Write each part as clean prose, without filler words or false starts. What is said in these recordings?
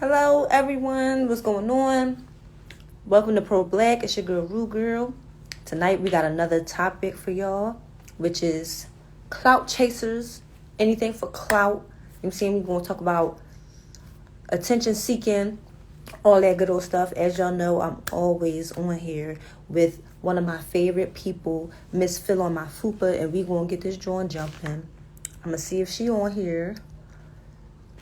Hello, everyone. What's going on? Welcome to ProBLK. It's your girl, Rue Girl. Tonight, we got another topic for y'all, which is clout chasers. Anything for clout. I'm saying we're going to talk about attention seeking, all that good old stuff. As y'all know, I'm always on here with one of my favorite people, Miss Phil on my fupa, and we going to get this joint jumping. I'm going to see if she on here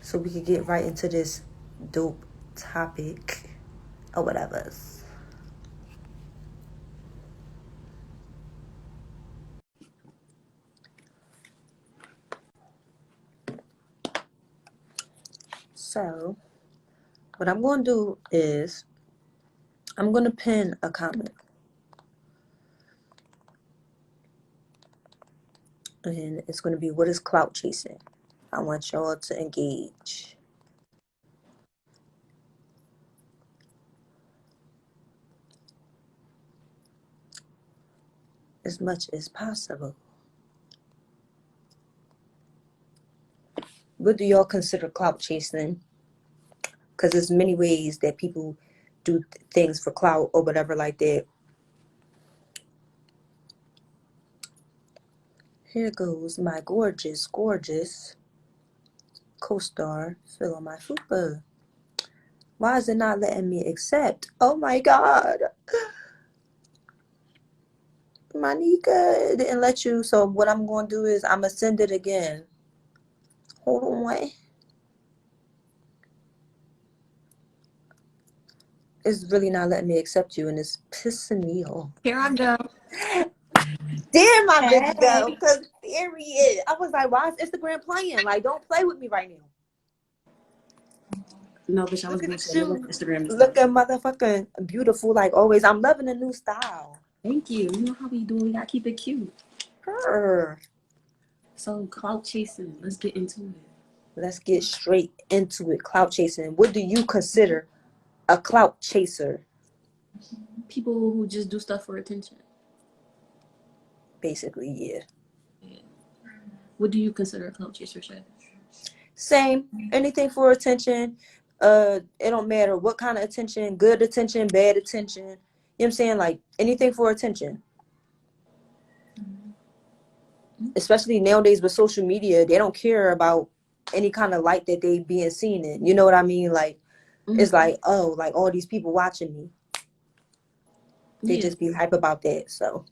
so we can get right into this dope topic or whatever. So what I'm going to do is I'm going to pin a comment. And it's going to be, what is clout chasing? I want y'all to engage. As much as possible. What do y'all consider clout chasing? Because there's many ways that people do things for clout or whatever like that. Here goes my gorgeous, gorgeous co-star, Phil on my fupa. Why is it not letting me accept? Oh my God. Monica, it didn't let you. So what I'm going to do is I'm going to send it again. Hold on. It's really not letting me accept you, and it's pissing me off. Here I go. Damn, my Hey. bitch go. Because period. I was like, why is Instagram playing? Like, don't play with me right now. No, bitch, I was Look going at to say, look you. at Instagram. Looking motherfucking beautiful like always. I'm loving the new style. Thank you. You know how we do. We got to keep it cute. Her. So, clout chasing. Let's get into it. Let's get straight into it. Clout chasing. What do you consider a clout chaser? People who just do stuff for attention. Basically, yeah. What do you consider a clout chaser, Shay? Same. Anything for attention. It don't matter what kind of attention, good attention, bad attention. You know what I'm saying? Like anything for attention. Especially nowadays with social media, they don't care about any kind of light that they being seen in. You know what I mean? Like it's like, oh, like all these people watching me. They just be hype about that. So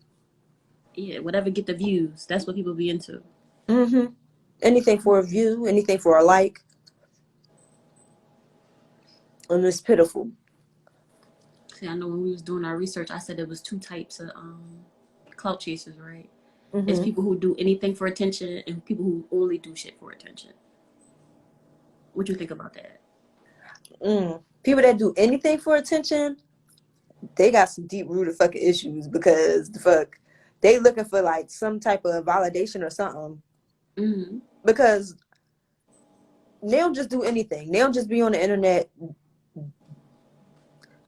yeah, whatever get the views. That's what people be into. Anything for a view, anything for a like. And it's pitiful. See, I know when we was doing our research, I said there was two types of clout chasers, right? It's people who do anything for attention and people who only do shit for attention. What you think about that? People that do anything for attention, they got some deep rooted fucking issues because the fuck they looking for like some type of validation or something. Because they don't just do anything. They don't just be on the internet.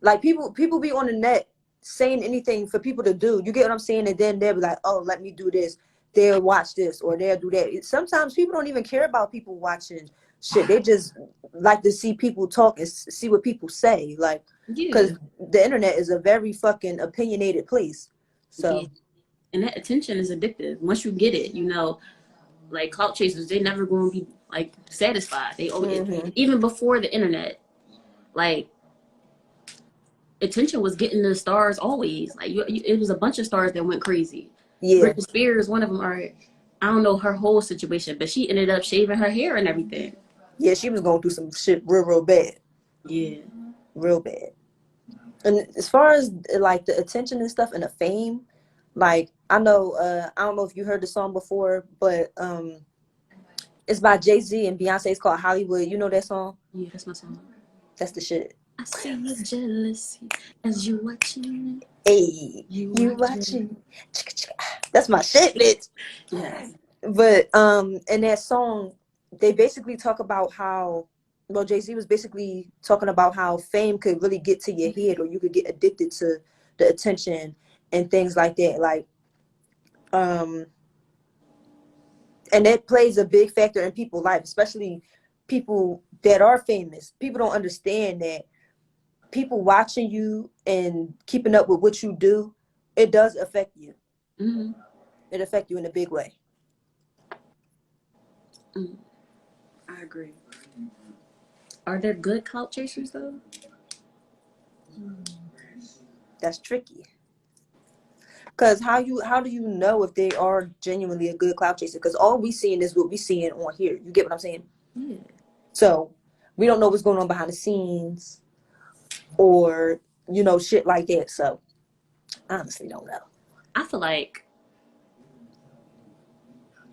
Like people be on the net saying anything for people to do. You get what I'm saying? And then they'll be like, oh, let me do this. They'll watch this or they'll do that. Sometimes people don't even care about people watching shit. They just like to see people talk and see what people say. Like, because the internet is a very fucking opinionated place. So, and that attention is addictive. Once you get it, you know, like clout chasers, they never going to be like satisfied. They always, even before the internet, like attention was getting the stars always. Like it was a bunch of stars that went crazy. Yeah. Britney Spears, one of them. I don't know her whole situation, but she ended up shaving her hair and everything. Yeah, she was going through some shit real bad. Yeah. Real bad. And as far as like the attention and stuff and the fame, like I know, I don't know if you heard the song before, but it's by Jay-Z and Beyonce. It's called Hollywood. You know that song? Yeah, that's my song. That's the shit. I see your jealousy as you watching. Hey, you watching? That's my shit, bitch. Yeah. But in that song, they basically talk about how, well, Jay-Z was basically talking about how fame could really get to your head, or you could get addicted to the attention and things like that. Like, and that plays a big factor in people's life, especially people that are famous. People don't understand that people watching you and keeping up with what you do, it does affect you. Mm-hmm. It affects you in a big way. I agree. Are there good clout chasers though? That's tricky. Because how do you know if they are genuinely a good clout chaser? Because all we seeing is what we seeing on here. You get what I'm saying? Yeah. So we don't know what's going on behind the scenes or shit like that. So I honestly don't know. I feel like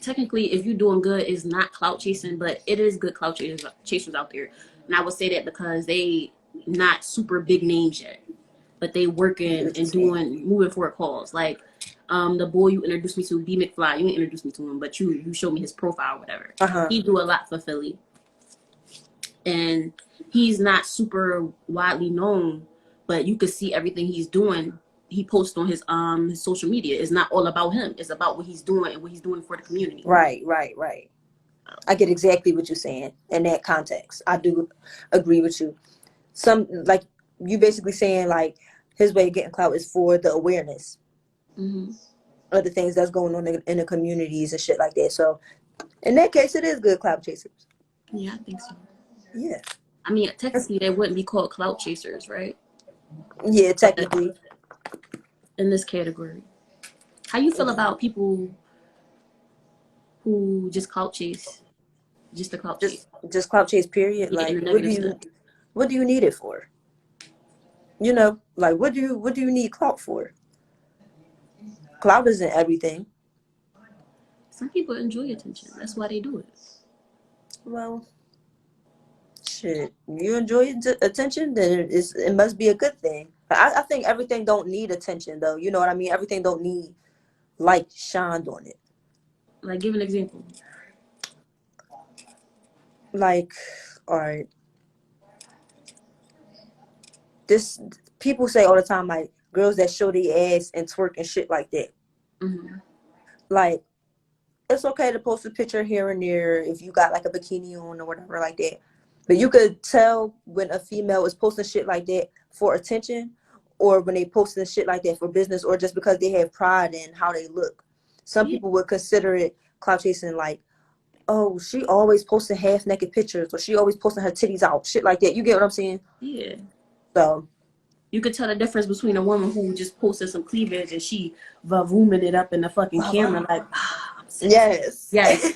technically, if you're doing good, it's not clout chasing, but it is good clout chasers out there. And I would say that because they not super big names yet, but they I see working what you're and saying. moving for a cause. Like the boy you introduced me to, B McFly. You didn't introduce me to him, but you showed me his profile or whatever. Uh-huh. He do a lot for Philly, and he's not super widely known, but you could see everything he's doing. He posts on his social media. It's not all about him. It's about what he's doing and what he's doing for the community. Right. I get exactly what you're saying in that context. I do agree with you. Some like you basically saying like his way of getting clout is for the awareness Mm-hmm. of the things that's going on in the communities and shit like that. So in that case, it is good clout chasers. Yeah, I think so. Yeah. I mean, technically, they wouldn't be called clout chasers, right? Yeah, But technically. in this category, how you feel Yeah. about people who just clout chase, just the clout chase? Just clout chase period. Yeah, in Like a negative sense. what do you need it for? Like what do you need clout for? Clout isn't everything. Some people enjoy attention. That's why they do it. Well, shit. You enjoy attention, then it must be a good thing. I think everything don't need attention though. You know what I mean? Everything don't need light shined on it. Like, give an example. Like, all right, this people say all the time like girls that show their ass and twerk and shit like that. Mm-hmm. Like, it's okay to post a picture here and there if you got like a bikini on or whatever like that. But you could tell when a female is posting shit like that for attention or when they posting shit like that for business or just because they have pride in how they look. Some Yeah. people would consider it clout chasing like, oh, she always posting half naked pictures or she always posting her titties out, shit like that. You get what I'm saying? Yeah. So You could tell the difference between a woman who just posted some cleavage and she vavooming it up in the fucking camera like, I'm sexy. yes. Yes.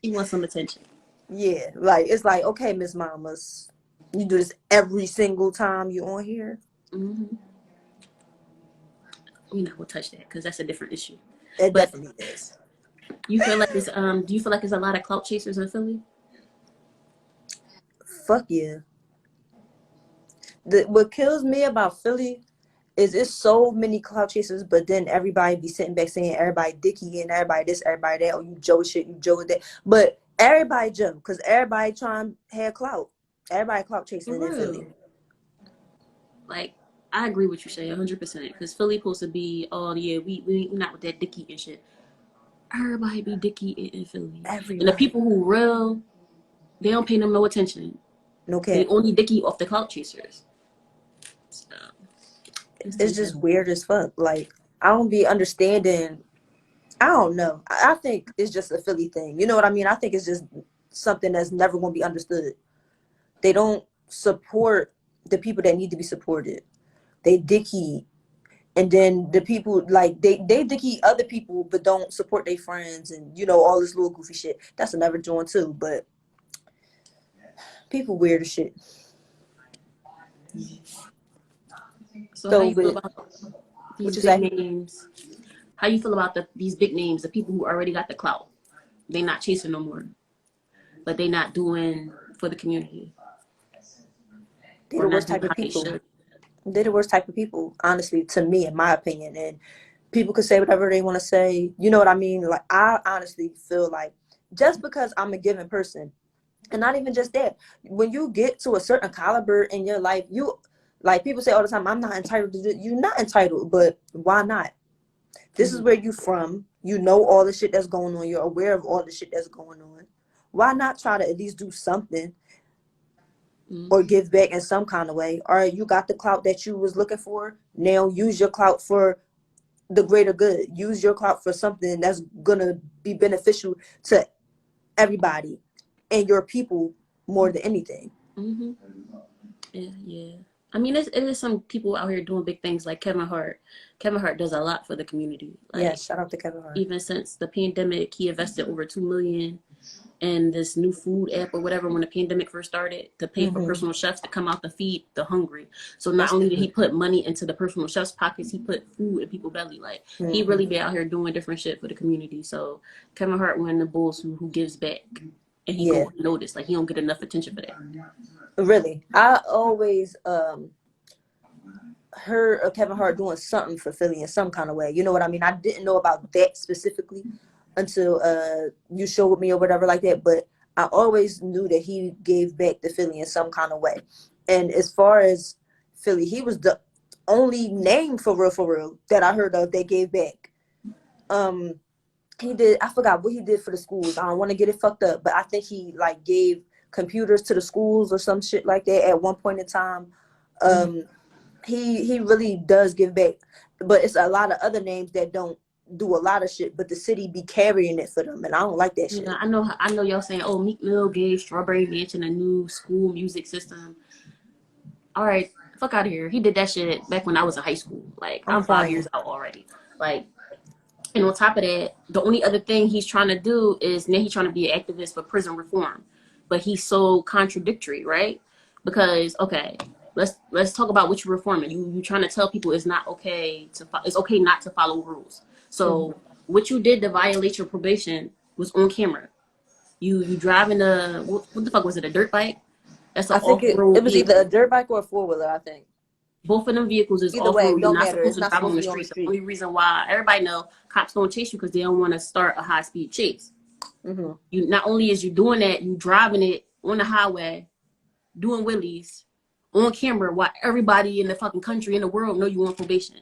She wants some attention. Yeah, like it's like, okay, Miss Mamas, you do this every single time you on here. Mm-hmm. We're not gonna touch that because that's a different issue. It But definitely is. you feel like it's do you feel like there's a lot of clout chasers in Philly? Fuck yeah. What kills me about Philly is it's so many clout chasers, but then everybody be sitting back saying everybody dicky and everybody this, everybody that. Oh, you Joe shit, you Joe that. But everybody Joe, because everybody trying to have clout. Everybody clout chasing For in Philly. real. Like, I agree with you, Shay, 100%. Because Philly supposed to be, oh yeah, we not with that dicky and shit. Everybody be dicky in Philly. And the Everybody. people who real, they don't pay them no attention. No They cap. only dicky off the clout chasers. So, It's just weird as fuck. Like, I don't be understanding. I don't know. I think it's just a Philly thing. You know what I mean? I think it's just something that's never going to be understood. They don't support the people that need to be supported. They dicky. And then the people, like, they dicky other people, but don't support their friends and, all this little goofy shit. That's another joint, too. But people weird as shit. So how So, you feel but about what these you big say? names? How you feel about these big names, the people who already got the clout? They not chasing no more, but they not doing for the community They or the not worst doing type of how they people. should. They're the worst type of people, honestly, to me, in my opinion. And people could say whatever they want to say. You know what I mean? Like, I honestly feel like just because I'm a given person, and not even just that, when you get to a certain caliber in your life, like people say all the time, I'm not entitled to do. You're not entitled, but why not? This is where you from. You know all the shit that's going on. You're aware of all the shit that's going on. Why not try to at least do something? or give back in some kind of way. All right, you got the clout that you was looking for. Now use your clout for the greater good. Use your clout for something that's gonna be beneficial to everybody and your people more than anything. Mm-hmm. Yeah. I mean, it is some people out here doing big things like Kevin Hart. Kevin Hart does a lot for the community. Like, Yeah, shout out to Kevin Hart. Even since the pandemic, he invested over $2 million in this new food app or whatever when the pandemic first started to pay for personal chefs to come out to feed the hungry. So not only did he put money into the personal chefs' pockets, he put food in people's belly. Like he really be out here doing different shit for the community. So Kevin Hart one of the bulls who gives back, and he go unnoticed. Like he don't get enough attention for that. Really, I always heard of Kevin Hart doing something for Philly in some kind of way. You know what I mean? I didn't know about that specifically until you showed me or whatever like that. But I always knew that he gave back to Philly in some kind of way. And as far as Philly, he was the only name for real that I heard of that gave back. He did. I forgot what he did for the schools. I don't want to get it fucked up, but I think he like gave computers to the schools or some shit like that at one point in time. He really does give back, but it's a lot of other names that don't do a lot of shit, but the city be carrying it for them, and I don't like that shit. Yeah, I know y'all saying, oh, Meek Mill gave Strawberry Mansion a new school music system. All right, fuck out of here. He did that shit back when I was in high school. Like I'm 5 years out already. Like, and on top of that, the only other thing he's trying to do is now he's trying to be an activist for prison reform, but he's so contradictory, right? Because okay, let's talk about what you're reforming. You trying to tell people it's not okay it's okay not to follow rules. So what you did to violate your probation was on camera. You driving what the fuck was it, a dirt bike? That's an off-road. It was either a dirt bike or a 4-wheeler, I think. Both of them vehicles is either way, off-road. You're not supposed to drive on the street. The only reason why everybody know cops don't chase you because they don't want to start a high-speed chase. You not only is you doing that, you driving it on the highway, doing wheelies on camera while everybody in the fucking country in the world know you on probation.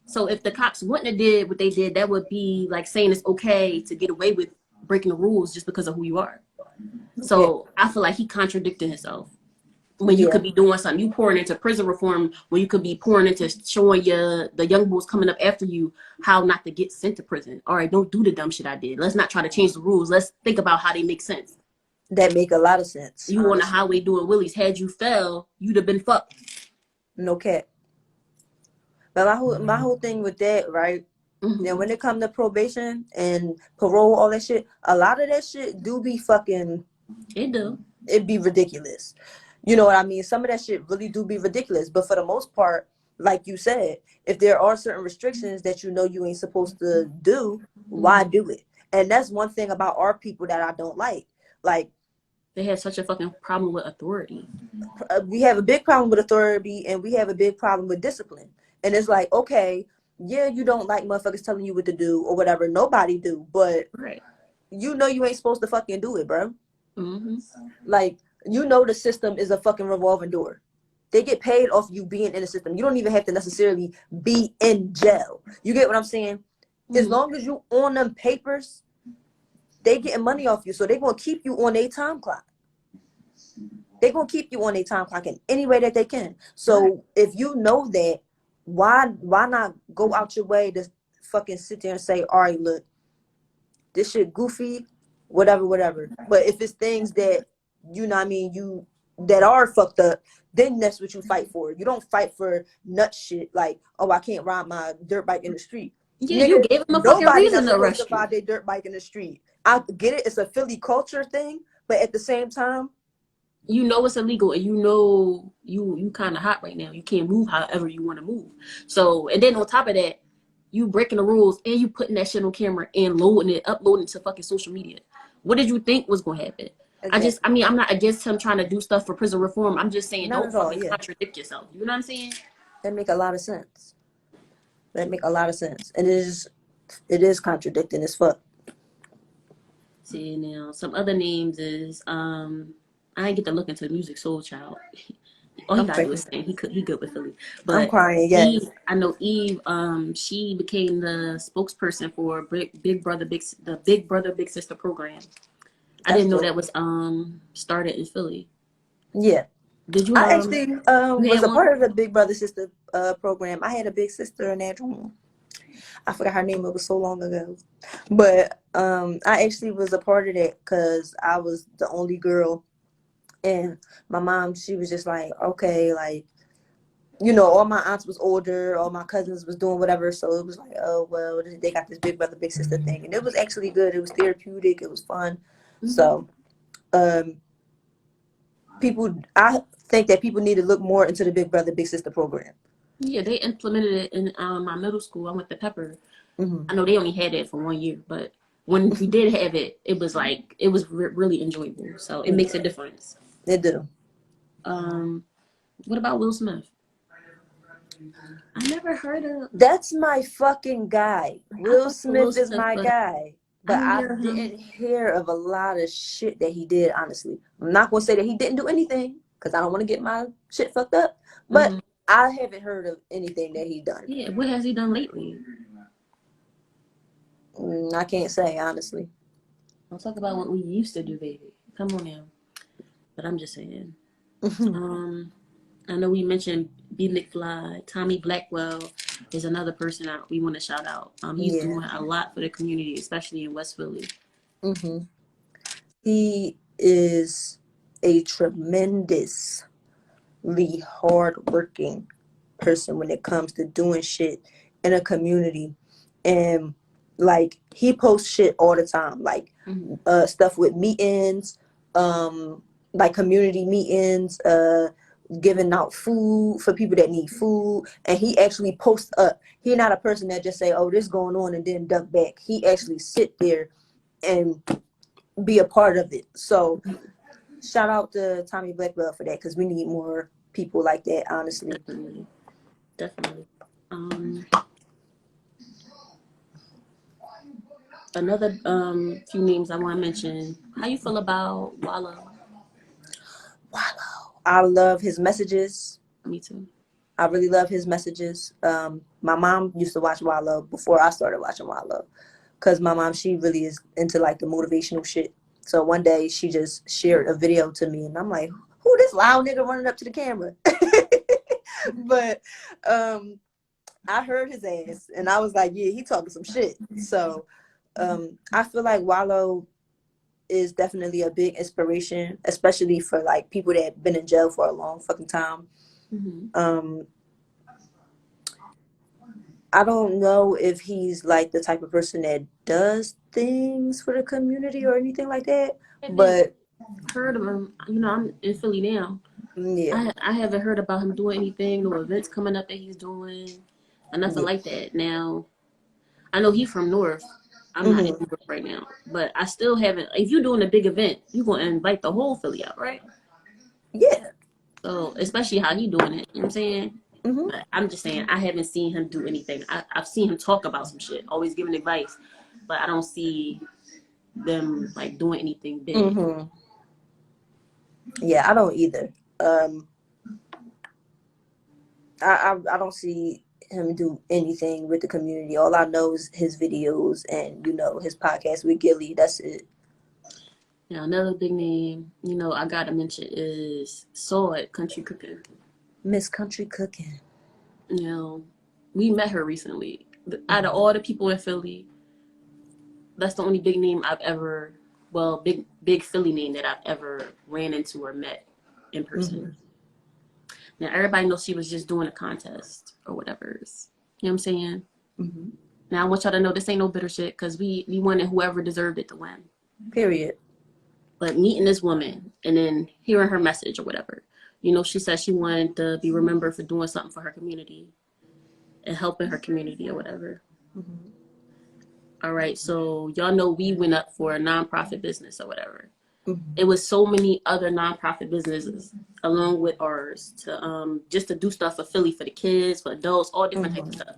So if the cops wouldn't have did what they did, that would be like saying it's okay to get away with breaking the rules just because of who you are. So I feel like he contradicted himself. When you could be doing something, you pouring into prison reform when you could be pouring into showing the young boys coming up after you how not to get sent to prison. All right, don't do the dumb shit I did. Let's not try to change the rules. Let's think about how they make sense. That make a lot of sense. You on the highway doing wheelies. Had you fell, you'd have been fucked. No cap. But my whole thing with that, right? Now when it comes to probation and parole, all that shit, a lot of that shit do be fucking. It do. It be ridiculous. You know what I mean? Some of that shit really do be ridiculous. But for the most part, like you said, if there are certain restrictions that you know you ain't supposed to do, why do it? And that's one thing about our people that I don't like. Like, they have such a fucking problem with authority. We have a big problem with authority, and we have a big problem with discipline. And it's like, okay, yeah, you don't like motherfuckers telling you what to do or whatever. Nobody do. But you know you ain't supposed to fucking do it, bro. Like, you know the system is a fucking revolving door. They get paid off you being in the system. You don't even have to necessarily be in jail. You get what I'm saying? As long as you on them papers, they getting money off you. So they gonna keep you on their time clock. They gonna keep you on their time clock in any way that they can. So if you know that, why not go out your way to fucking sit there and say, all right, look, this shit goofy, whatever. But if it's things that, you know what I mean, you that are fucked up, then that's what you fight for. You don't fight for nut shit like, oh, I can't ride my dirt bike in the street. Yeah, you gave them a fucking reason to arrest you. Ride their dirt bike in the street. I get it. It's a Philly culture thing, but at the same time, you know it's illegal, and you know you kind of hot right now. You can't move however you want to move. So, and then on top of that, you breaking the rules and you putting that shit on camera and uploading it to fucking social media. What did you think was gonna happen? Exactly. I'm not against him trying to do stuff for prison reform. I'm just saying, don't fucking contradict yourself. You know what I'm saying? That make a lot of sense. And it is contradicting as fuck. See, now some other names is I didn't get to look into Music Soul Child. All he gotta do is sing. He good with Philly. But I'm crying. Yes. I know Eve. She became the spokesperson for Big Brother Big Sister program. I didn't know that was started in Philly. Yeah. Did you I actually you was had a one? part of the Big Brother Sister program. I had a big sister in that room. I forgot her name. It was so long ago. But I actually was a part of that because I was the only girl. And my mom, she was just like, okay, like, you know, all my aunts was older, all my cousins was doing whatever. So it was like, oh, well, they got this Big Brother, Big Sister thing. And it was actually good. It was therapeutic. It was fun. Mm-hmm. So I think that people need to look more into the Big Brother, Big Sister program. Yeah, they implemented it in my middle school. I went to Pepper. Mm-hmm. I know they only had it for 1 year, but when we did have it, it was like it was really enjoyable. So it makes a difference. It do. What about Will Smith? I never heard of. That's my fucking guy. I Will fuck with Will Smith is Smith, my but guy. I But didn't I hear him. didn't hear of a lot of shit that he did, honestly. I'm not going to say that he didn't do anything because I don't want to get my shit fucked up. But I haven't heard of anything that he done. Yeah, what has he done lately? I can't say, honestly. I'll talk about what we used to do, baby. Come on now. But I'm just saying. I know we mentioned B. McFly. Tommy Blackwell is another person we want to shout out. He's doing a lot for the community, especially in West Philly. He is a tremendously hardworking person when it comes to doing shit in a community. And like he posts shit all the time, like stuff with meetings, like community meetings, giving out food for people that need food. And he actually posts up. He's not a person that just say, oh, this going on and then duck back. He actually sit there and be a part of it. So shout out to Tommy Blackwell for that, because we need more people like that, honestly. Definitely. Another few names I want to mention. How you feel about Wallow? I love his messages. Me too. I really love his messages. My mom used to watch Wallow before I started watching Wallow, because my mom, she really is into like the motivational shit. So one day she just shared a video to me and I'm like, who this loud nigga running up to the camera? But I heard his ass and I was like, yeah, he talking some shit. So I feel like Wallow is definitely a big inspiration, especially for like people that have been in jail for a long fucking time. I don't know if he's like the type of person that does things for the community or anything like that, but heard of him. You know, I'm in Philly now. yeah, I haven't heard about him doing anything, no events coming up that he's doing, or nothing like that. Now, I know he's from North. I'm not in North right now, but I still haven't. If you're doing a big event, you're gonna invite the whole Philly out, right? Yeah. So, especially how he doing it, you know what I'm saying? But I'm just saying, I haven't seen him do anything. I've seen him talk about some shit, always giving advice, but I don't see them like doing anything big. Yeah, I don't either. I don't see him do anything with the community. All I know is his videos and, you know, his podcast with Gilly. That's it. Now, another big name, you know, I gotta mention is Sword Country Cooking. Miss Country Cooking. You know, we met her recently. Out of all the people in Philly, that's the only big name I've ever, well, big Philly name that I've ever ran into or met in person. Now, everybody knows she was just doing a contest or whatever. You know what I'm saying? Now, I want y'all to know this ain't no bitter shit, because we wanted whoever deserved it to win. Period. But meeting this woman and then hearing her message or whatever, you know, she said she wanted to be remembered for doing something for her community and helping her community or whatever. All right, so y'all know we went up for a nonprofit business or whatever. It was so many other nonprofit businesses along with ours to just to do stuff for Philly, for the kids, for adults, all different types of stuff.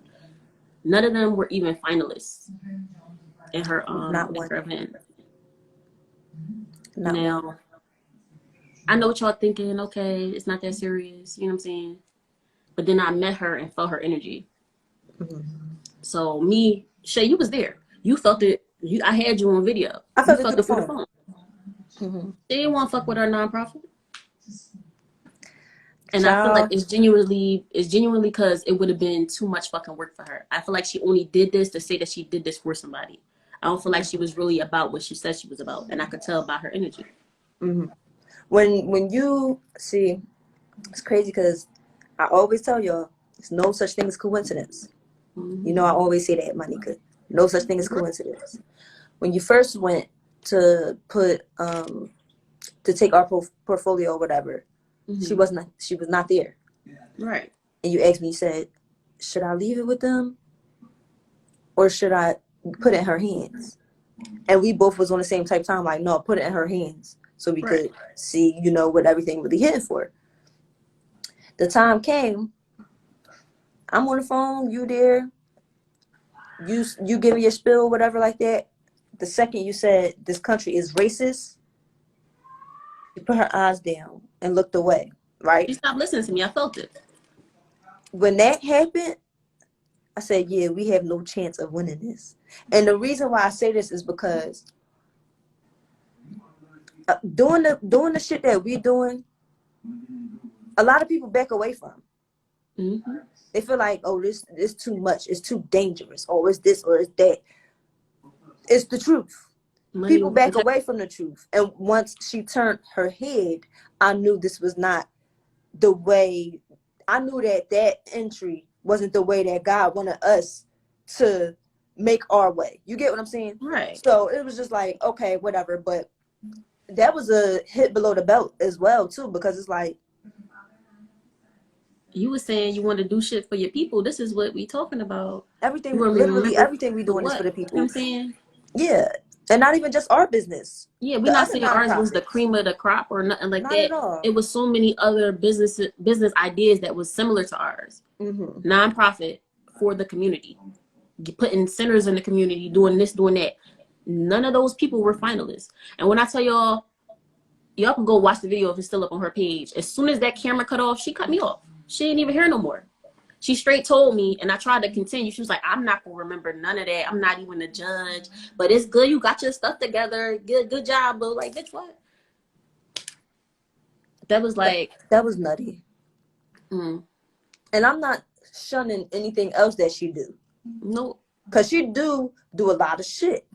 None of them were even finalists in her event. Now, I know what y'all thinking. Okay, it's not that serious. You know what I'm saying? But then I met her and felt her energy. So me, Shay, you was there. You felt it. I had you on video. I felt you it felt through the phone. They didn't want to fuck with our nonprofit. And I feel like it's genuinely because it would have been too much fucking work for her. I feel like she only did this to say that she did this for somebody. I don't feel like she was really about what she said she was about, and I could tell by her energy. Mm-hmm. When you see, it's crazy because I always tell y'all, there's no such thing as coincidence. Mm-hmm. You know, I always say that, Monica. No such thing as coincidence. When you first went to put to take our portfolio or whatever, mm-hmm. she was not there. Right. And you asked me, you said, should I leave it with them or should I put it in her hands? And we both was on the same type of time, like, no, put it in her hands so we could see, you know, what everything really hitting for. The time came, I'm on the phone, you there, you give me your spill, whatever like that. The second you said this country is racist, she put her eyes down and looked away, right? She stopped listening to me. I felt it. When that happened, I said, yeah, we have no chance of winning this. And the reason why I say this is because doing the shit that we're doing, a lot of people back away from. Mm-hmm. They feel like, oh, this is too much. It's too dangerous. Or it's this or it's that. It's the truth. People back away from the truth. And once she turned her head, I knew this was not the way. I knew that entry wasn't the way that God wanted us to make our way. You get what I'm saying? Right. So it was just like, okay, whatever. But that was a hit below the belt as well, too, because it's like, you were saying you want to do shit for your people. This is what we talking about. Everything, literally everything we doing is for the people. You know what I'm saying? Yeah. And not even just our business. Yeah, we're not saying ours was the cream of the crop or nothing like that. At all. It was so many other business ideas that was similar to ours. Mm-hmm. Nonprofit for the community. Putting centers in the community, doing this, doing that. None of those people were finalists. And when I tell y'all can go watch the video if it's still up on her page. As soon as that camera cut off, she cut me off. She didn't even hear no more. She straight told me, and I tried to continue. She was like, I'm not going to remember none of that. I'm not even a judge. But it's good. You got your stuff together. Good job, boo. Like, bitch, what? That was like... That was nutty. Mm. And I'm not shunning anything else that she do. No. Because she do a lot of shit.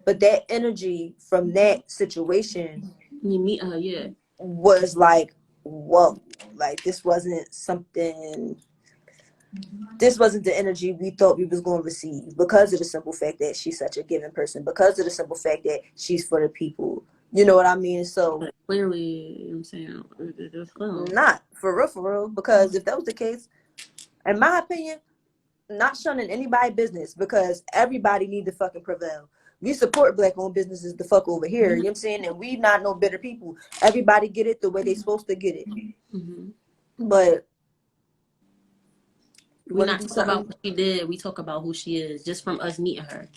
But that energy from that situation... You meet her, yeah. Was like, whoa. Like, this wasn't the energy we thought we was going to receive because of the simple fact that she's such a giving person, because of the simple fact that she's for the people. You know what I mean? So but clearly, I'm saying not for real, because if that was the case, in my opinion, not shunning anybody's business because everybody need to fucking prevail. We support black-owned businesses the fuck over here. Mm-hmm. You know what I'm saying? And we not no bitter people. Everybody get it the way they supposed to get it. Mm-hmm. But we're not talking about what she did. We talk about who she is just from us meeting her.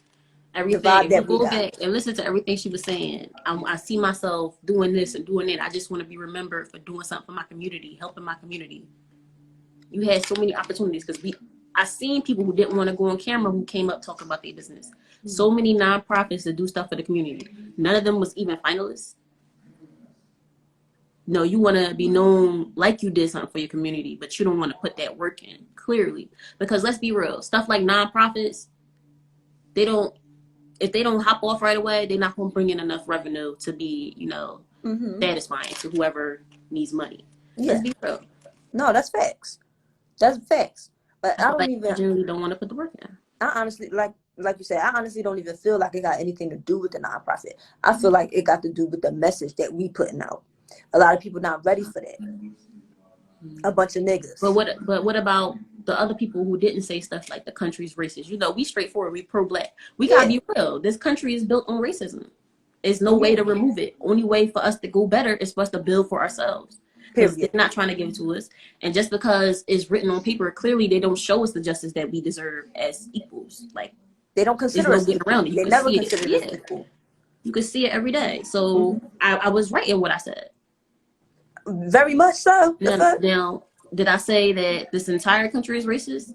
Everything. If you go back and listen to everything she was saying, I see myself doing this and doing that. I just want to be remembered for doing something for my community, helping my community. You had so many opportunities because I seen people who didn't want to go on camera who came up talking about their business. Mm-hmm. So many nonprofits that do stuff for the community. None of them was even finalists. No, you want to be known like you did something for your community, but you don't want to put that work in, clearly. Because let's be real, stuff like nonprofits, if they don't hop off right away, they're not going to bring in enough revenue to be, mm-hmm. satisfying to whoever needs money. Yeah. Let's be real. No, that's facts. That's facts. But I generally don't want to put the work in. I honestly, like you said, I honestly don't even feel like it got anything to do with the nonprofit. I feel like it got to do with the message that we putting out. A lot of people not ready for that. A bunch of niggas. But what about the other people who didn't say stuff like the country's racist? We straightforward. We pro-black. We gotta be real. This country is built on racism. There's no way to remove it. Only way for us to go better is for us to build for ourselves. Because they're not trying to give it to us. And just because it's written on paper, clearly they don't show us the justice that we deserve as equals. Like, they don't consider us getting around it. They never consider us equal. You could see it every day. So I was right in what I said. Very much so. Now, did I say that this entire country is racist?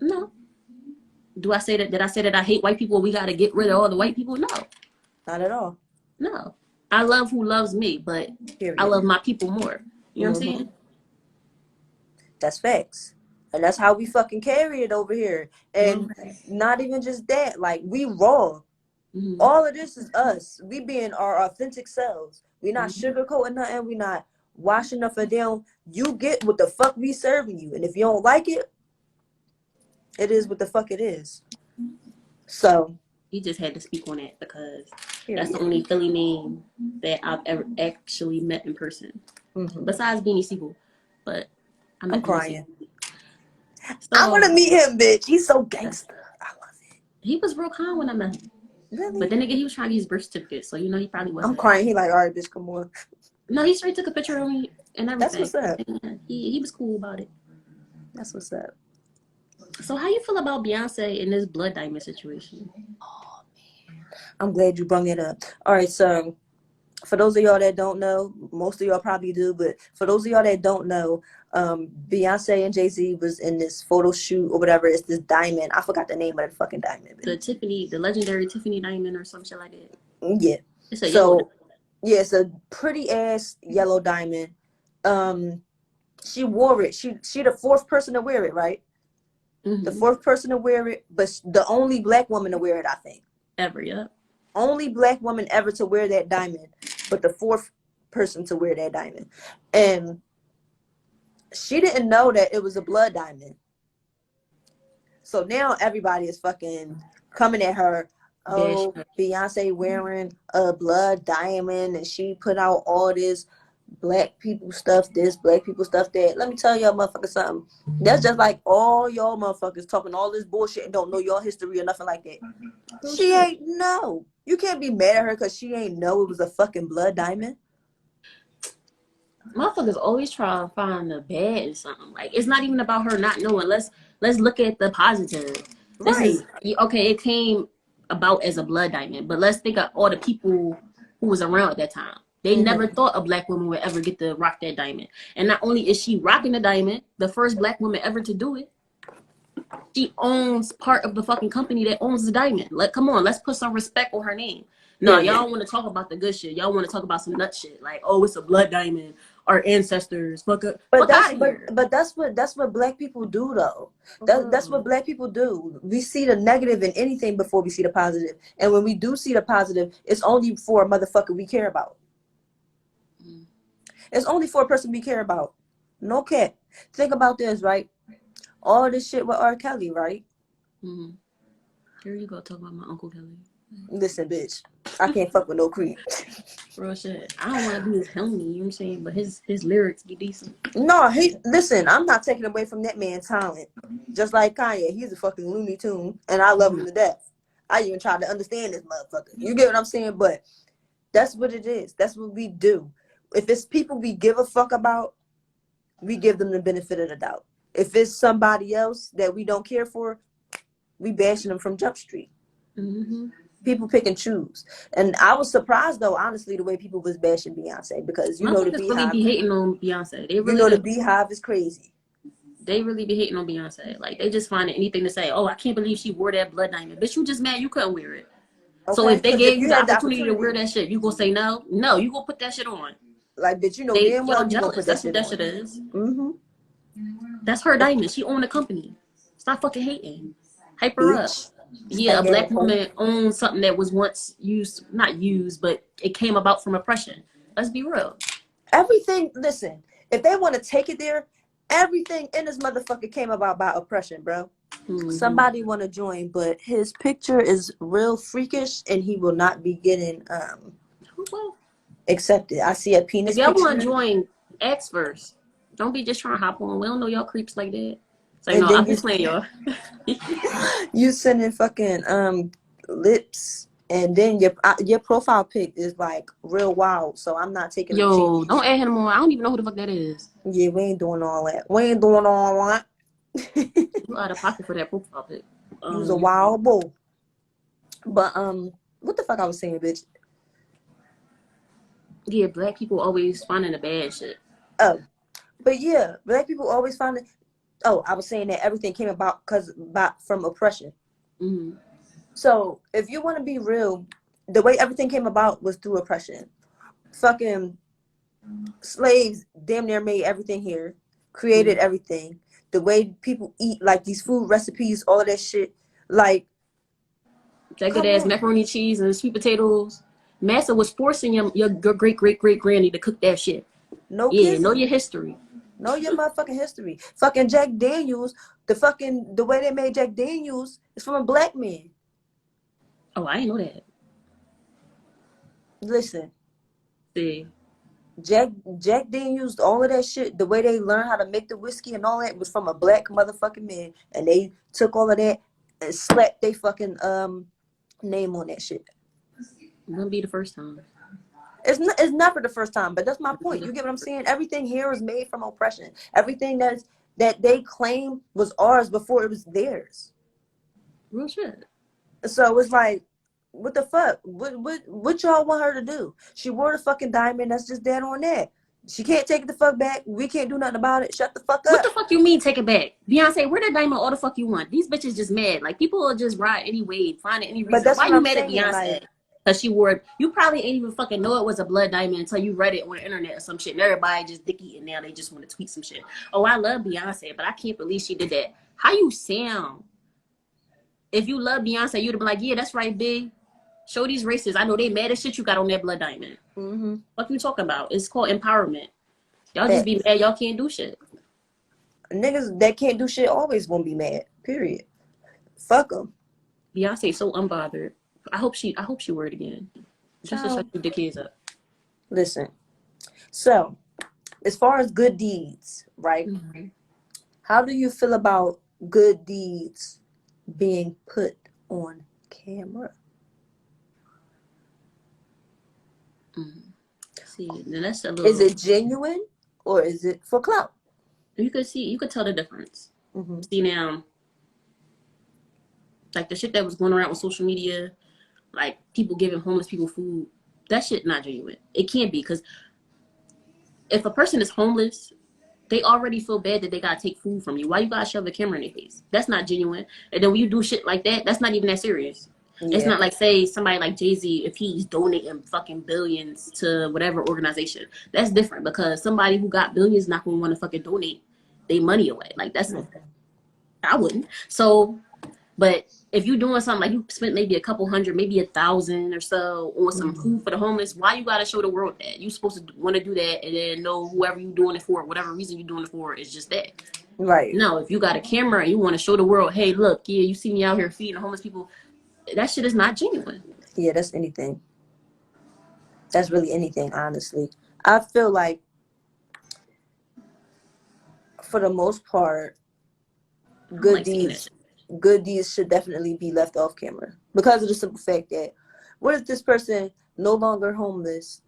No. Did I say that I hate white people? We got to get rid of all the white people? No. Not at all. No. I love who loves me, but I love my people more. You know what I'm saying? That's facts. And that's how we fucking carry it over here. And Right. not even just that, like we raw. Mm-hmm. All of this is us. We being our authentic selves. We not Mm-hmm. sugarcoating nothing. We not washing up for them. You get what the fuck we serving you. And if you don't like it, it is what the fuck it is. So, He just had to speak on that because that's the period. only Philly name that I've ever actually met in person. Mm-hmm. Besides Beanie Siegel. But I I'm met Beanie crying. Siegel. I want So to meet him, bitch. He's so gangster. I love it. he was real calm when I met him. But Really? then again, he was trying to get his birth certificate, so he probably I'm wasn't. crying. He like, all right, bitch, come on. No, he straight took a picture of me and That's everything. what's up. And he was cool about it. That's what's up. So how you feel about Beyonce in this blood diamond situation? I'm glad you brought it up. All right, so for those of y'all that don't know, most of y'all probably do, but for those of y'all that don't know, Beyonce and Jay-Z was in this photo shoot or whatever. It's this diamond. I forgot the name of the fucking diamond. The legendary Tiffany diamond or some shit like that. Yeah. It's a yellow So yeah, it's a pretty ass yellow diamond. She wore it. She the fourth person to wear it, right? mm-hmm. The fourth person to wear it, but the only black woman to wear it, I think. Ever, yeah. Only black woman ever to wear that diamond, but the fourth person to wear that diamond. And she didn't know that it was a blood diamond. So now everybody is fucking coming at her. Bash. Oh, Beyonce wearing a blood diamond, and she put out all this black people stuff, this black people stuff that. Let me tell y'all motherfuckers something. That's just like all y'all motherfuckers talking all this bullshit and don't know y'all history or nothing like that. Oh, She shit. ain't know. You can't be mad at her because she ain't know it was a fucking blood diamond. Motherfuckers always try to find the bad in something. Like it's not even about her not knowing. Let's look at the positive. This Right. is okay. It came about as a blood diamond, but let's think of all the people who was around at that time. They never thought a black woman would ever get to rock that diamond. And not only is she rocking the diamond, the first black woman ever to do it, she owns part of the fucking company that owns the diamond. Come on, let's put some respect on her name. No, y'all want to talk about the good shit. Y'all want to talk about some nut shit. Like, oh, it's a blood diamond. Our ancestors. Fuck out of here. But that's what black people do though. That's what black people do. We see the negative in anything before we see the positive. And when we do see the positive, it's only for a motherfucker we care about. It's only for a person we care about. No cap. Think about this, right? All this shit with R. Kelly, right? Mm-hmm. Here you go, talk about my Uncle Kelly. Listen, bitch. I can't fuck with no creep. Real shit. I don't want to be his homie, you know what I'm saying? But his lyrics be decent. No, listen, I'm not taking away from that man's talent. Just like Kanye, he's a fucking Looney Tune, and I love him to death. I even tried to understand this motherfucker. You get what I'm saying? But that's what it is. That's what we do. If it's people we give a fuck about, we give them the benefit of the doubt. If it's somebody else that we don't care for, we bashing them from Jump Street. Mm-hmm. People pick and choose. And I was surprised, though, honestly, the way people was bashing Beyonce. Because, you know, the Motherfuckers really Beehive, be hating on Beyonce. They you really know, the do. Beehive is crazy. They really be hating on Beyonce. Like, they just finding anything to say. Oh, I can't believe she wore that blood diamond. Bitch, you just mad you couldn't wear it. Okay? So if they Because if gave you you the had the opportunity to wear opportunity, that shit, you gonna say no? No, you gonna put that shit on. like, bitch, you know damn well Y'all you gonna put jealous. that That's what shit that on. shit is. Mm-hmm. That's her diamond. She owned the company. Stop fucking hating. Hype her up. Bitch. Yeah, a black Example. woman owns something that was once not used, but it came about from oppression. Let's be real. Everything, listen, if they want to take it there, everything in this motherfucker came about by oppression, bro. Mm-hmm. Somebody want to join, but his picture is real freakish and he will not be getting Well, accepted. I see a penis if y'all picture. want to join, ask first. Don't be just trying to hop on. We don't know y'all creeps like that. So, And no, then I'm just playing y'all. you sending fucking lips, and then your profile pic is like real wild. So I'm not taking a Yo, chance. don't add him on. I don't even know who the fuck that is. Yeah, we ain't doing all that. We ain't doing all that. You out of pocket for that profile pic. You was a wild bull. But what the fuck I was saying, bitch? Yeah, black people always finding the bad shit. Oh, but yeah, black people always find it. Oh, I was saying that everything came about from oppression. Mm-hmm. So if you want to be real, the way everything came about was through oppression. Fucking slaves damn near made everything here. created everything. The way people eat, like these food recipes, all of that shit. Like, that good come ass on. macaroni cheese and sweet potatoes. Massa was forcing your great granny to cook that shit. No Yeah, know kissing. your history. Know your motherfucking history. Fucking Jack Daniels, the way they made Jack Daniels is from a black man. Oh, I ain't know that. Listen, See, Jack Daniels, all of that shit, the way they learned how to make the whiskey and all that was from a black motherfucking man, and they took all of that and slapped they fucking name on that shit. wouldn't be the first time. It's never the first time, but that's my point. You get what I'm saying? Everything here is made from oppression. Everything that they claim was ours before it was theirs. Real shit. So it's like, what the fuck? What y'all want her to do? She wore the fucking diamond. That's just dead on that. She can't take it the fuck back. We can't do nothing about it. Shut the fuck What the up. fuck you mean take it back? Beyonce, where that diamond all the fuck you want? These bitches just mad. Like, people will just ride any wave, find any But reason. that's Why what you I'm mad at saying. Beyonce? Like, Because she wore it. You probably ain't even fucking know it was a blood diamond until you read it on the internet or some shit. And everybody just dick eating now. They just want to tweet some shit. Oh, I love Beyonce, but I can't believe she did that. How you sound? If you love Beyonce, you'd be like, yeah, that's right, big. Show these racists. I know they mad as shit you got on that blood diamond. What you talking about? It's called empowerment. Y'all just be facts. mad. Y'all can't do shit. Niggas that can't do shit always gonna be mad. Period. Fuck them. Beyonce so unbothered. I hope she wear it again. Just to shut you dickheads up. Listen. So, as far as good deeds, right? Mm-hmm. How do you feel about good deeds being put on camera? Mm-hmm. See, then that's a little. Is it genuine or is it for clout? You could tell the difference. Mm-hmm. See now, like the shit that was going around with social media, like people giving homeless people food. That shit not genuine. It can't be, because if a person is homeless, they already feel bad that they gotta take food from you. Why you gotta shove a camera in their face? That's not genuine. And then when you do shit like that, that's not even that serious. Yeah. It's not like, say, somebody like Jay-Z, if he's donating fucking billions to whatever organization, that's different, because somebody who got billions not gonna want to fucking donate their money away. Like, that's, I wouldn't. So, but if you're doing something like you spent maybe a couple hundred, maybe 1,000 or so on some food for the homeless, why you gotta show the world that? You supposed to want to do that and then know whoever you doing it for, whatever reason you doing it for, is just that. Right. No, if you got a camera and you want to show the world, hey, look, yeah, you see me out here feeding the homeless people, that shit is not genuine. Yeah, that's anything. That's really anything, honestly. I feel like, for the most part, good deeds should definitely be left off camera, because of the simple fact that, what if this person no longer homeless?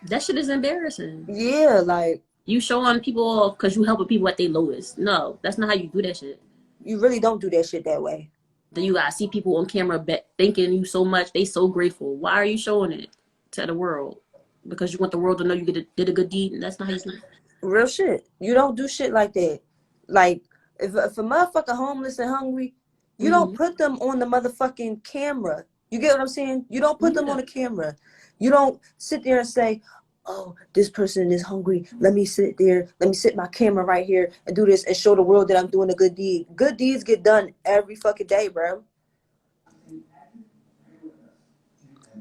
That shit is embarrassing. Yeah, like, you showing people off because you helping people at their lowest. No, that's not how you do that shit. you really don't do that shit that way. Then you gotta see people on camera thanking you so much. They so grateful. Why are you showing it to the world? Because you want the world to know you did a good deed, and that's not how you do it. Real shit. You don't do shit like that. Like, if a motherfucker homeless and hungry, you don't put them on the motherfucking camera. You get what I'm saying? You don't put them on the camera. You don't sit there and say, oh, this person is hungry. Let me sit there. Let me sit my camera right here and do this and show the world that I'm doing a good deed. Good deeds get done every fucking day, bro.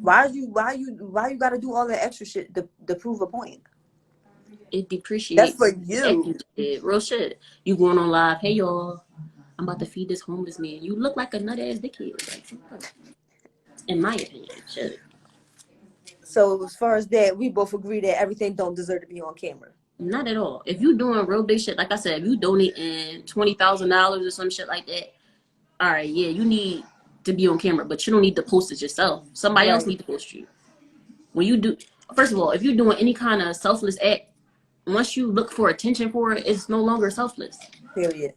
Why you gotta do all that extra shit to prove a point? It depreciates. That's for you. Real shit. You going on live? Hey y'all, I'm about to feed this homeless man. You look like a nut ass dickhead. Like, in my opinion, shit. So as far as that, we both agree that everything don't deserve to be on camera. Not at all. If you doing real big shit, like I said, if you donating $20,000 or some shit like that, all right, yeah, you need to be on camera, but you don't need to post it yourself. Somebody else need to post you. When you do, first of all, if you're doing any kind of selfless act, once you look for attention for it, it's no longer selfless. Period.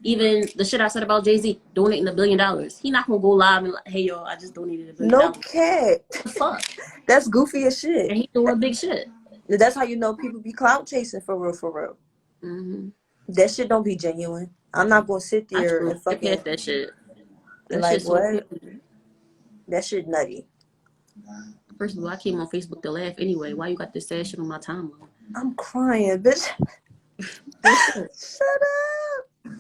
Even the shit I said about Jay-Z donating $1 billion, he not gonna go live and like, hey y'all, I just donated $1 billion. No cat. What the fuck? That's goofy as shit. And he doing big shit. That's how you know people be clout chasing for real, for real. Mm-hmm. That shit don't be genuine. I'm not gonna sit there and fucking that shit. That like, shit so what? crazy. That shit nutty. First of all, I came on Facebook to laugh anyway. Why you got this sad shit on my timeline? I'm crying, bitch. What's up? Shut up.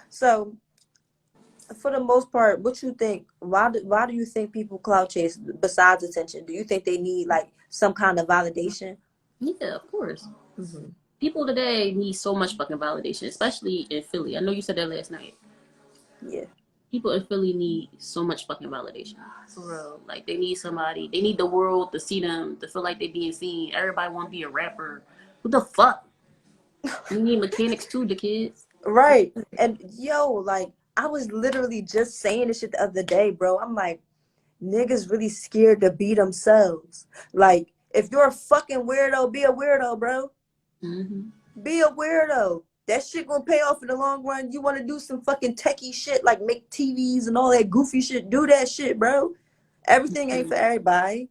So, for the most part, what you think? Why do you think people clout chase besides attention? Do you think they need like some kind of validation? Yeah, of course. Mm-hmm. People today need so much fucking validation, especially in Philly. I know you said that last night. Yeah. People in Philly need so much fucking validation. For real. Like, they need somebody. They need the world to see them, to feel like they're being seen. Everybody want to be a rapper. What the fuck? We need mechanics too, the kids. Right. And yo, like I was literally just saying this shit the other day, bro. I'm like, niggas really scared to be themselves. Like, if you're a fucking weirdo, be a weirdo, bro. Mm-hmm. Be a weirdo. That shit gonna pay off in the long run. You wanna do some fucking techie shit like make TVs and all that goofy shit, do that shit, bro. Everything ain't for everybody.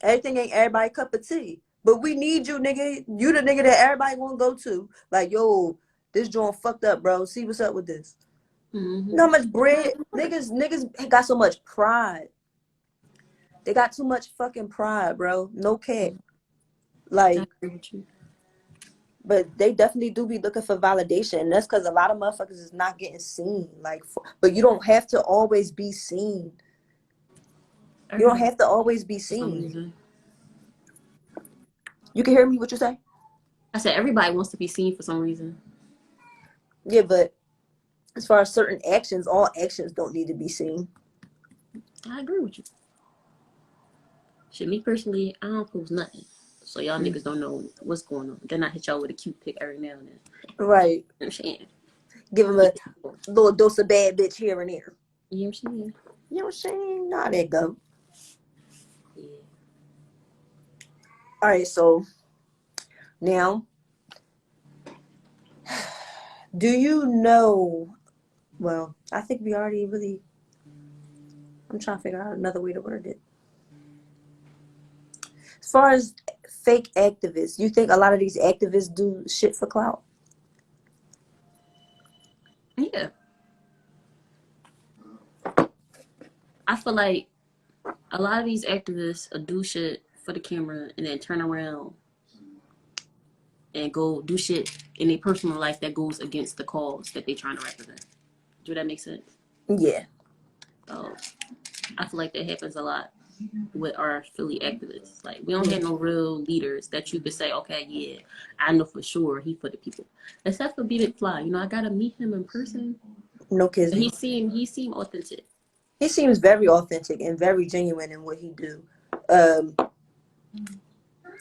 Everything ain't everybody cup of tea. But we need you, nigga. You the nigga that everybody wanna go to. Like, yo, this joint fucked up, bro. See what's up with this. You know Mm-hmm. how much bread? Niggas got so much pride. They got too much fucking pride, bro. No cap. I Like, agree with you. but they definitely do be looking for validation. And that's because a lot of motherfuckers is not getting seen. Like, but you don't have to always be seen. You don't Everybody have to always be for some seen. reason. You can hear me? What you say? I said everybody wants to be seen for some reason. Yeah, but as far as certain actions, all actions don't need to be seen. I agree with you. Shit, me personally, I don't post nothing. So y'all Mm. niggas don't know what's going on. Then I hit y'all with a cute pic every now and then. Right. You know what I'm saying? Give them a little dose of bad bitch here and there. You know what I'm saying? You know what I'm saying? Nah, there go. Yeah. All right, so now, do you know? Well, I think we already really. I'm trying to figure out another way to word it. As far as fake activists, you think a lot of these activists do shit for clout? Yeah. I feel like a lot of these activists do shit for the camera and then turn around and go do shit in their personal life that goes against the cause that they're trying to represent. Do that make sense? Yeah. So I feel like that happens a lot with our Philly activists. Like, we don't have Mm. no real leaders that you could say, okay, yeah, I know for sure he for the people. Except for B McFly. You know, I gotta meet him in person. No But kidding. he seemed authentic. He seems very authentic and very genuine in what he do. Um,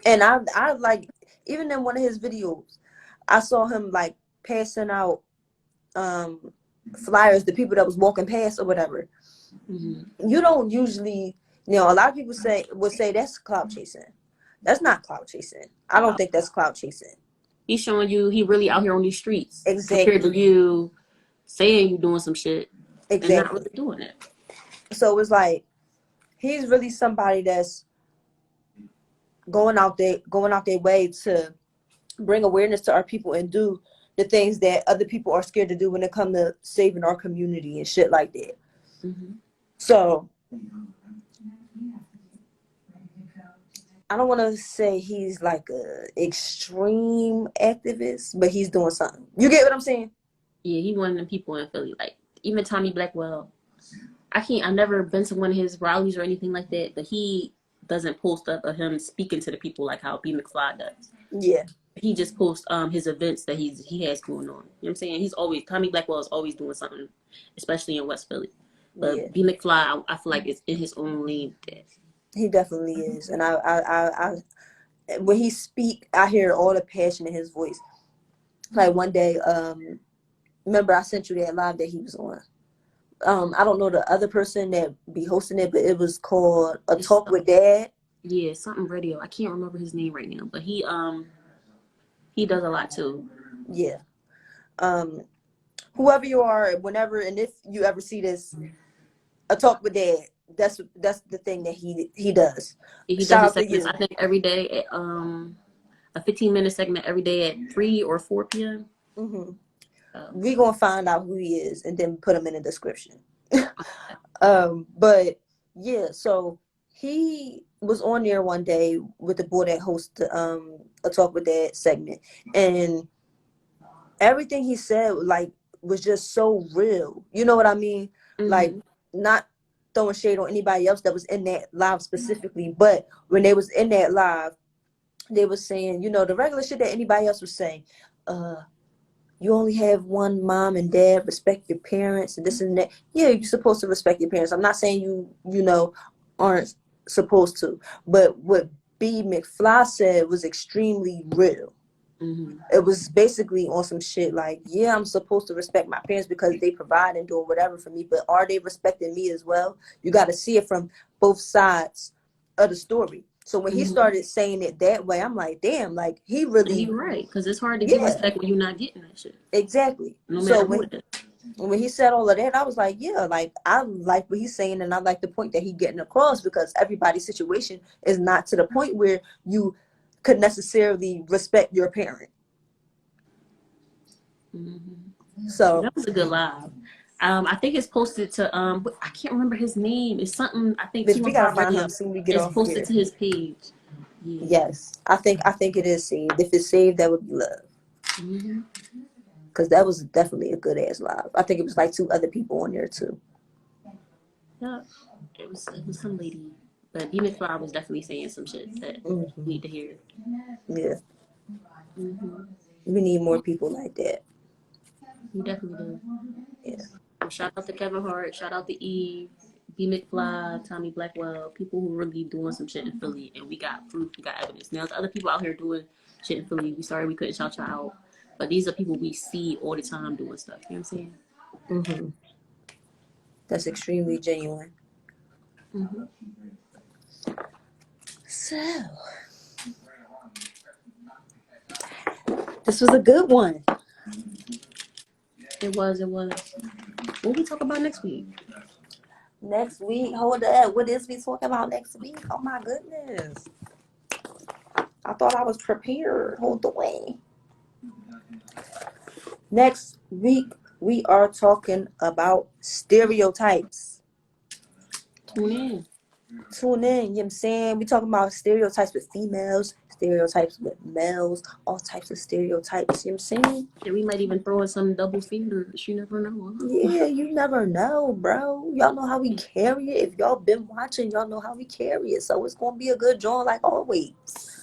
and I like even in one of his videos, I saw him like passing out um flyers to people that was walking past or whatever. Mm-hmm. You don't usually, a lot of people would say that's clout chasing. That's not clout chasing. I don't think that's clout chasing. He's showing you he really out here on these streets compared to Exactly. you saying you doing some shit and not Exactly. really doing it. So it's like he's really somebody that's going out their way to bring awareness to our people and do the things that other people are scared to do when it comes to saving our community and shit like that. Mm-hmm. So I don't want to say he's like a extreme activist, but he's doing something. You get what I'm saying? Yeah, he one of them people in Philly. Like, even Tommy Blackwell. I've never been to one of his rallies or anything like that, but he doesn't post up of him speaking to the people like how B McFly does. Yeah. He just posts his events that he has going on. You know what I'm saying? Tommy Blackwell is always doing something, especially in West Philly. Yeah. But B McFly, I feel like it's in his own lane. He definitely is. And I when he speak, I hear all the passion in his voice. Like one day, remember I sent you that live that he was on. I don't know the other person that be hosting it, but it was called A It's Talk with Dad. Yeah, something radio. I can't remember his name right now, but he does a lot too. Yeah. Um, whoever you are, whenever and if you ever see this, A Talk with Dad. That's the thing that he does. He does Shout his out to segments. you. I think every day at a 15-minute segment every day at 3 or 4 p.m. Hmm. We So gonna find out who he is and then put him in the description. But yeah, so he was on there one day with the boy that hosts the a Talk with Dad segment, and everything he said like was just so real. You know what I mean? Like, not throwing shade on anybody else that was in that live specifically, but when they was in that live, they was saying, you know, the regular shit that anybody else was saying. You only have one mom and dad, respect your parents and this and that. Yeah, you're supposed to respect your parents. I'm not saying you know, aren't supposed to. But what B McFly said was extremely real. It was basically on some shit like, yeah, I'm supposed to respect my parents because they provide and doing whatever for me, but are they respecting me as well? You got to see it from both sides of the story. So when he started saying it that way, I'm like, damn, like he really. And you're right, because it's hard to give respect when you're not getting that shit. Exactly. No matter who it is. When he said all of that, I was like, yeah, like I like what he's saying, and I like the point that he's getting across, because everybody's situation is not to the point where you could necessarily respect your parent. So that was a good live. I think it's posted to but I can't remember his name. It's something I think we gotta find him soon. We get it's off posted here. to his page. Yeah. Yes, I think it is saved. If it's saved, that would be love. Because that was definitely a good ass live. I think it was like 2 other people on there too. Yeah, it was some lady, but B McFly was definitely saying some shit that we need to hear. Yeah. We need more people like that. We definitely do. Yeah. Well, shout out to Kevin Hart. Shout out to Eve, B McFly, Tommy Blackwell. People who really doing some shit in Philly, and we got proof. We got evidence. Now, there's other people out here doing shit in Philly. We sorry we couldn't shout y'all out, but these are people we see all the time doing stuff. You know what I'm saying? That's extremely genuine. So, this was a good one. It was. What we talk about next week? Next week, hold up. What is we talking about next week? Oh my goodness. I thought I was prepared. Hold the way. Next week, we are talking about stereotypes. Tune in. You know what I'm saying? We talking about stereotypes with females, stereotypes with males, all types of stereotypes. You know what I'm saying? And we might even throw in some double standards. You never know. Yeah, you never know, bro. Y'all know how we carry it. If y'all been watching, y'all know how we carry it. So it's gonna be a good joint like always.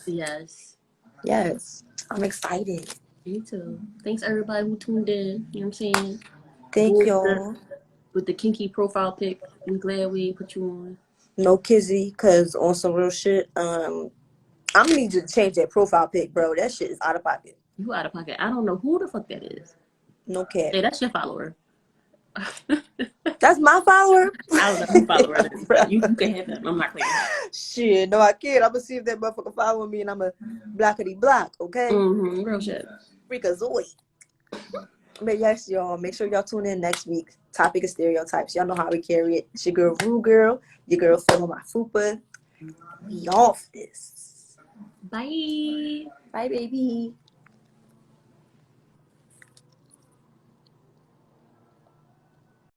Yes. Yes. I'm excited. Me too. Thanks everybody who tuned in. You know what I'm saying? Thank y'all. With the kinky profile pic. We glad we put you on. No kizzy, cause on some real shit, I'm gonna need you to change that profile pic, bro. That shit is out of pocket. You out of pocket. I don't know who the fuck that is. No cap. Hey, that's your follower. That's my follower. I don't know who follower that is, but you can have that. I'm not claiming. Shit, no, I can't. I'm gonna see if that motherfucker following me, and I'm a blockity block. Okay. Real shit. Freakazoid. But yes, y'all, make sure y'all tune in next week. Topic of stereotypes. Y'all know how we carry it. It's your girl, Rue Girl. Your girl, Phil, my fupa. We off this. Bye. Bye, baby.